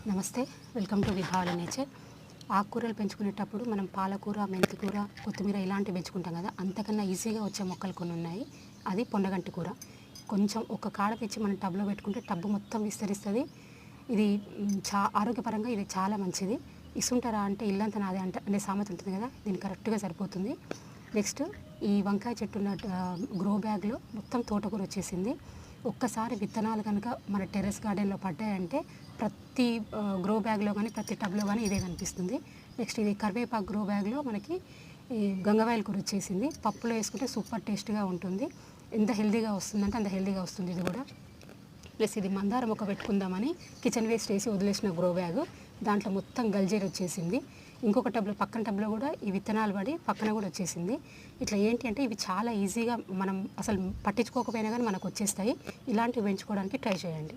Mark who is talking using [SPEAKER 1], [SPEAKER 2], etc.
[SPEAKER 1] నమస్తే, welcome to విహాల nature. ఆకుకూరలు పెంచుకునేటప్పుడు మనం పాలకూర, మెంతికూర, కొత్తిమీర ఇలాంటివి పెంచుకుంటాం కదా. అంతకన్నా ఈజీగా వచ్చే మొక్కలు కొన్ని ఉన్నాయి. అది పొన్నగంటి కూర. కొంచెం ఒక కాడ తెచ్చి మనం టబ్లో పెట్టుకుంటే టబ్బు మొత్తం విస్తరిస్తుంది. ఇది ఆరోగ్యపరంగా ఇది చాలా మంచిది. ఇసుంటారా అంటే ఇల్లంతా నాదే అనే సామెత ఉంటుంది కదా, దీనికి కరెక్ట్గా సరిపోతుంది. నెక్స్ట్, ఈ వంకాయ చెట్టు ఉన్న గ్రో బ్యాగ్లో మొత్తం తోటకూర వచ్చేసింది. ఒక్కసారి విత్తనాలు కనుక మన టెర్రస్ గార్డెన్లో పడ్డాయంటే ప్రతి గ్రో బ్యాగ్లో కానీ ప్రతి టబ్లో కానీ ఇదే కనిపిస్తుంది. నెక్స్ట్, ఇది కరివేపాకు గ్రో బ్యాగ్లో మనకి ఈ గంగవాయల కూర వచ్చేసింది. పప్పులో వేసుకుంటే సూపర్ టేస్ట్గా ఉంటుంది. ఎంత హెల్తీగా వస్తుందంటే అంత హెల్తీగా వస్తుంది ఇది కూడా. ప్లస్ ఇది మందారం ఒక పెట్టుకుందామని కిచెన్ వేస్ట్ వేసి వదిలేసిన గ్రో బ్యాగ్, దాంట్లో మొత్తం గల్జీర్ వచ్చేసింది. ఇంకొక టబ్లో, పక్కన టబ్లో కూడా ఈ విత్తనాలు పడి పక్కన కూడా వచ్చేసింది. ఇట్లా ఏంటి అంటే ఇవి చాలా ఈజీగా మనం అసలు పట్టించుకోకపోయినా కానీ మనకు వచ్చేస్తాయి. ఇలాంటివి పెంచుకోవడానికి ట్రై చేయండి.